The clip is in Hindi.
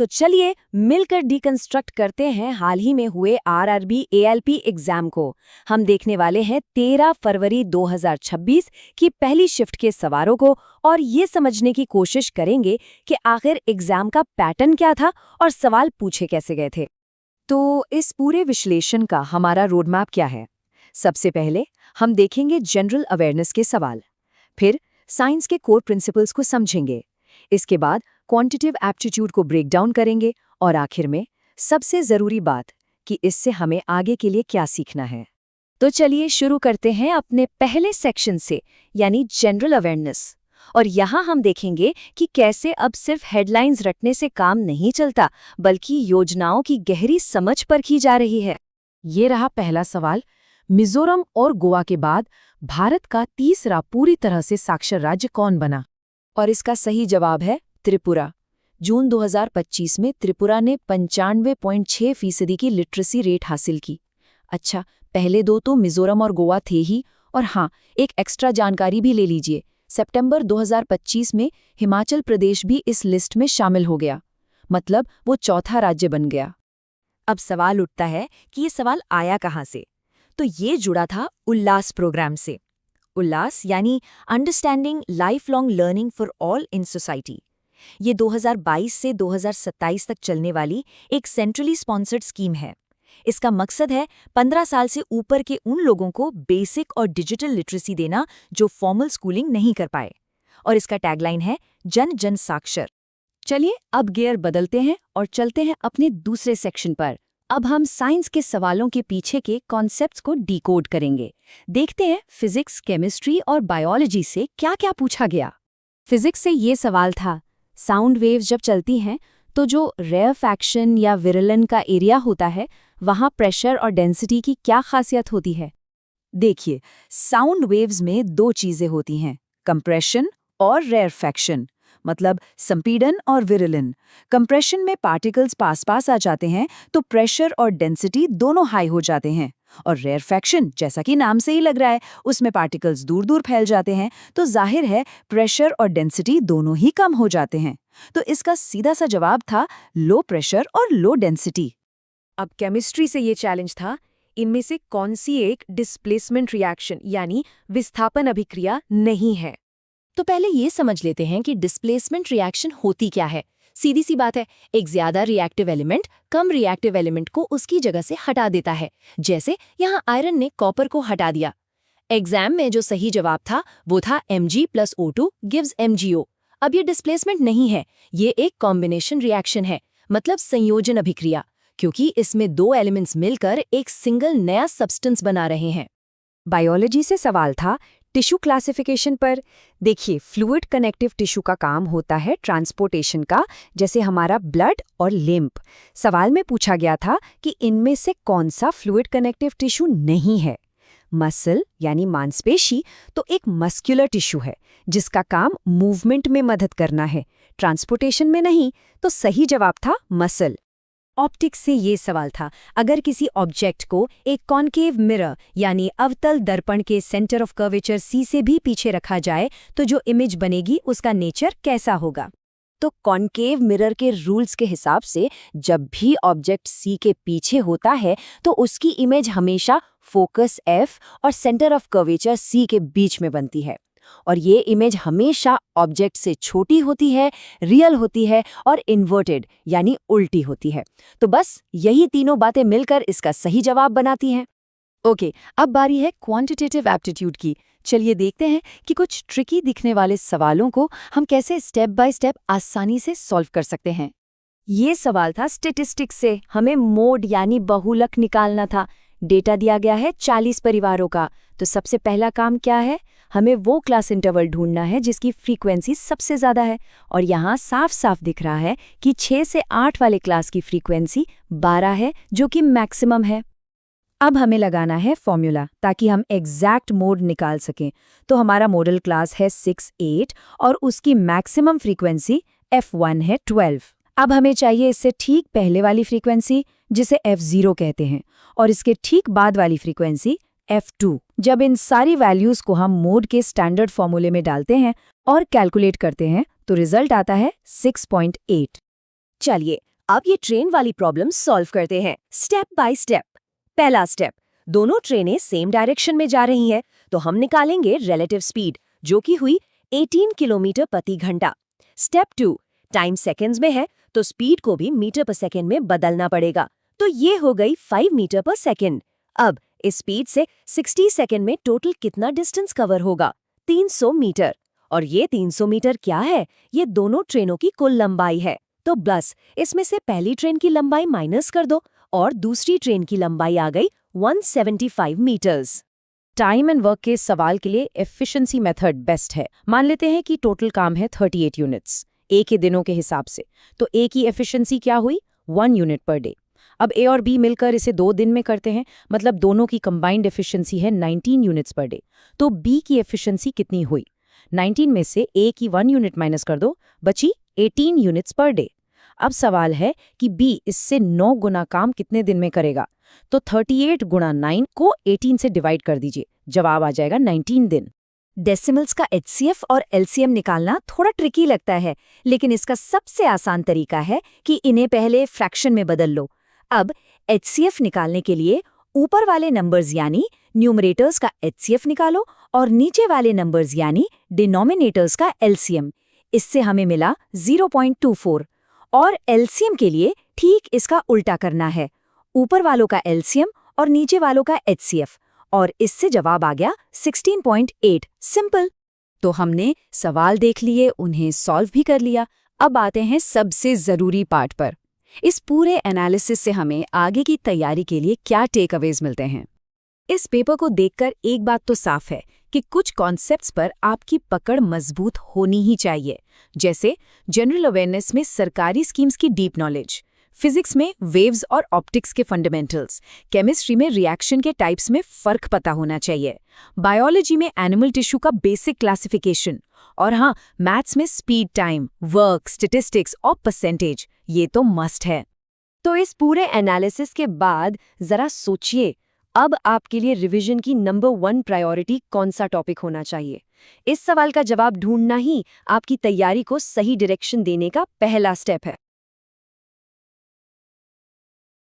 तो चलिए मिलकर डिकंस्ट्रक्ट करते हैं हाल ही में हुए आरआरबी एएलपी एग्जाम को। हम देखने वाले हैं 13 फरवरी 2026 की पहली शिफ्ट के सवालों को और ये समझने की कोशिश करेंगे कि आखिर एग्जाम का पैटर्न क्या था और सवाल पूछे कैसे गए थे। तो इस पूरे विश्लेषण का हमारा रोडमैप क्या है? सबसे पहले हम देखेंगे जनरल अवेयरनेस के सवाल, फिर साइंस के कोर प्रिंसिपल्स को समझेंगे, इसके बाद क्वांटिटेटिव एप्टीट्यूड को ब्रेक डाउन करेंगे और आखिर में सबसे ज़रूरी बात कि इससे हमें आगे के लिए क्या सीखना है। तो चलिए शुरू करते हैं अपने पहले सेक्शन से, यानी जनरल अवेयरनेस। और यहाँ हम देखेंगे कि कैसे अब सिर्फ हेडलाइंस रटने से काम नहीं चलता, बल्कि योजनाओं की गहरी समझ परखी जा रही है। ये रहा पहला सवाल। मिजोरम और गोवा के बाद भारत का तीसरा पूरी तरह से साक्षर राज्य कौन बना? और इसका सही जवाब है त्रिपुरा। जून 2025 में त्रिपुरा ने 95.6% की लिटरेसी रेट हासिल की। अच्छा, पहले दो तो मिजोरम और गोवा थे ही, और हाँ, एक एक्स्ट्रा जानकारी भी ले लीजिए। सितंबर 2025 में हिमाचल प्रदेश भी इस लिस्ट में शामिल हो गया, मतलब वो चौथा राज्य बन गया। अब सवाल उठता है कि ये सवाल आया कहाँ से? तो ये जुड़ा था उल्लास प्रोग्राम से। उल्लास यानी understanding life long learning for all in society. ये 2022 से 2027 तक चलने वाली एक सेंट्रली स्पॉन्सर्ड स्कीम है। इसका मकसद है 15 साल से ऊपर के उन लोगों को बेसिक और डिजिटल लिटरेसी देना जो फॉर्मल स्कूलिंग नहीं कर पाए। और इसका टैगलाइन है जन जन साक्षर। चलिए अब गियर बदलते हैं और चलते हैं अपने दूसरे सेक्शन पर। अब हम साइंस के सवालों के पीछे के कॉन्सेप्ट्स को डिकोड करेंगे। देखते हैं फिजिक्स, केमिस्ट्री और बायोलॉजी से क्या-क्या पूछा गया। फिजिक्स से ये सवाल था, साउंड वेव्स जब चलती हैं तो जो रेयरफैक्शन या विरलन का एरिया होता है, वहाँ प्रेशर और डेंसिटी की क्या खासियत होती है? देखिए, साउंड वेव्स में दो चीज़ें होती हैं, कंप्रेशन और रेयरफैक्शन, मतलब संपीड़न और विरलन। कंप्रेशन में पार्टिकल्स पास आ जाते हैं तो प्रेशर और डेंसिटी दोनों हाई हो जाते हैं, और रेयरफैक्शन, जैसा कि नाम से ही लग रहा है, उसमें पार्टिकल्स दूर दूर फैल जाते हैं, तो जाहिर है प्रेशर और डेंसिटी दोनों ही कम हो जाते हैं। तो इसका सीधा सा जवाब था लो प्रेशर और लो डेंसिटी। अब केमिस्ट्री से ये चैलेंज था, इनमें से कौन सी एक डिस्प्लेसमेंट रिएक्शन यानी विस्थापन अभिक्रिया नहीं है। तो पहले ये समझ लेते हैं कि डिस्प्लेसमेंट रिएक्शन होती क्या है। सीधी सी बात है, एक ज्यादा रिएक्टिव एलिमेंट कम रिएक्टिव एलिमेंट को उसकी जगह से हटा देता है। जैसे यहाँ आयरन ने कॉपर को हटा दिया। एग्जाम में जो सही जवाब था वो था Mg + O2 गिव्स MgO। अब ये डिस्प्लेसमेंट नहीं है, ये एक कॉम्बिनेशन रिएक्शन है, मतलब संयोजन अभिक्रिया, क्योंकि इसमें दो एलिमेंट्स मिलकर एक सिंगल नया सब्सटेंस बना रहे हैं। बायोलॉजी से सवाल था टिश्यू क्लासिफिकेशन पर। देखिए, फ्लूइड कनेक्टिव टिश्यू का काम होता है ट्रांसपोर्टेशन का, जैसे हमारा ब्लड और लिम्फ। सवाल में पूछा गया था कि इनमें से कौन सा फ्लूइड कनेक्टिव टिश्यू नहीं है। मसल यानी मांसपेशी तो एक मस्कुलर टिश्यू है जिसका काम मूवमेंट में मदद करना है, ट्रांसपोर्टेशन में नहीं। तो सही जवाब था मसल। ऑप्टिक्स से ये सवाल था, अगर किसी ऑब्जेक्ट को एक कॉन्केव मिरर यानी अवतल दर्पण के सेंटर ऑफ कर्वेचर C से भी पीछे रखा जाए तो जो इमेज बनेगी उसका नेचर कैसा होगा? तो कॉन्केव मिरर के रूल्स के हिसाब से जब भी ऑब्जेक्ट C के पीछे होता है तो उसकी इमेज हमेशा फोकस F और सेंटर ऑफ कर्वेचर C के बीच में बनती है, और ये इमेज हमेशा ऑब्जेक्ट से छोटी होती है, रियल होती है और इन्वर्टेड यानी उल्टी होती है। तो बस यही तीनों बातें मिलकर इसका सही जवाब बनाती हैं। ओके, अब बारी है क्वांटिटेटिव एप्टीट्यूड की। चलिए देखते हैं कि कुछ ट्रिकी दिखने वाले सवालों को हम कैसे स्टेप बाय स्टेप आसानी से सॉल्व कर सकते हैं। ये सवाल था स्टैटिस्टिक्स से, हमें मोड यानी बहुलक निकालना था। डेटा दिया गया है 40 परिवारों का। तो सबसे पहला काम क्या है, हमें वो क्लास इंटरवल ढूंढना है जिसकी फ्रीक्वेंसी सबसे ज़्यादा है, और यहाँ साफ साफ दिख रहा है कि 6 से 8 वाले क्लास की फ्रीक्वेंसी 12 है, जो कि मैक्सिमम है। अब हमें लगाना है फॉर्मूला ताकि हम एग्जैक्ट मोड निकाल सकें। तो हमारा मॉडल क्लास है 6, 8 और उसकी मैक्सिमम फ्रीक्वेंसी F1 है 12। अब हमें चाहिए इससे ठीक पहले वाली फ्रीक्वेंसी जिसे F0 कहते हैं, और इसके ठीक बाद वाली फ्रीक्वेंसी F2। जब इन सारी वैल्यूज को हम मोड के स्टैंडर्ड फॉर्मूले में डालते हैं और कैलकुलेट करते हैं तो रिजल्ट आता है 6.8। चलिए अब ये ट्रेन वाली प्रॉब्लम सॉल्व करते हैं स्टेप बाय स्टेप। पहला स्टेप, दोनों ट्रेनें सेम डायरेक्शन में जा रही हैं, तो हम निकालेंगे रिलेटिव स्पीड, जो कि हुई 18 किलोमीटर प्रति घंटा। स्टेप 2, टाइम सेकंड्स में है, तो स्पीड को भी मीटर पर सेकंड में बदलना पड़ेगा, तो ये हो गई 5 मीटर पर सेकंड। अब इस स्पीड से 60 सेकंड में टोटल कितना डिस्टेंस कवर होगा? 300 मीटर। और ये 300 मीटर क्या है? ये दोनों ट्रेनों की कुल लंबाई है। तो बस इसमें से पहली ट्रेन की लंबाई माइनस कर दो और दूसरी ट्रेन की लंबाई आ गई 175 मीटर्स। टाइम एंड वर्क के सवाल के लिए एफिशिएंसी मेथड बेस्ट है। मान लेते हैं कि टोटल काम है 38 यूनिट्स ए के दिनों के हिसाब से, तो ए की एफिशिएंसी क्या हुई? 1 यूनिट पर डे। अब ए और बी मिलकर इसे 2 दिन में करते हैं, मतलब दोनों की कंबाइंड एफिशिएंसी है 19 यूनिट्स पर डे। तो बी की एफिशिएंसी कितनी हुई? 19 में से ए की 1 यूनिट माइनस कर दो, बची 18 यूनिट्स पर डे। अब सवाल है कि बी इससे 9 गुना काम कितने दिन में करेगा? तो 38 गुणा 9 को 18 से डिवाइड कर दीजिए, जवाब आ जाएगा 19 दिन। डेसिमल्स का एचसीएफ और एलसीएम निकालना थोड़ा ट्रिकी लगता है, लेकिन इसका सबसे आसान तरीका है कि इन्हें पहले फ्रैक्शन में बदल लो। अब एचसीएफ निकालने के लिए ऊपर वाले नंबर्स यानी न्यूमरेटर्स का एचसीएफ निकालो और नीचे वाले नंबर्स यानी डिनोमिनेटर्स का एलसीएम। इससे हमें मिला 0.24 और एलसीएम के लिए ठीक इसका उल्टा करना है, ऊपर वालों का एलसीएम और नीचे वालों का एचसीएफ, और इससे जवाब आ गया 16.8। सिंपल। तो हमने सवाल देख लिए, उन्हें सॉल्व भी कर लिया। अब आते हैं सबसे ज़रूरी पार्ट पर। इस पूरे एनालिसिस से हमें आगे की तैयारी के लिए क्या टेक अवेज मिलते हैं? इस पेपर को देखकर एक बात तो साफ है कि कुछ कॉन्सेप्ट्स पर आपकी पकड़ मजबूत होनी ही चाहिए, जैसे जनरल अवेयरनेस में सरकारी स्कीम्स की डीप नॉलेज, फिजिक्स में वेव्स और ऑप्टिक्स के फंडामेंटल्स, केमिस्ट्री में रिएक्शन के टाइप्स में फर्क पता होना चाहिए, बायोलॉजी में एनिमल टिश्यू का बेसिक क्लासिफिकेशन, और हाँ, मैथ्स में स्पीड, टाइम, वर्क, स्टैटिस्टिक्स और परसेंटेज, ये तो मस्ट है। तो इस पूरे एनालिसिस के बाद जरा सोचिए, अब आपके लिए रिवीजन की नंबर 1 प्रायोरिटी कौन सा टॉपिक होना चाहिए? इस सवाल का जवाब ढूंढना ही आपकी तैयारी को सही डायरेक्शन देने का पहला स्टेप है।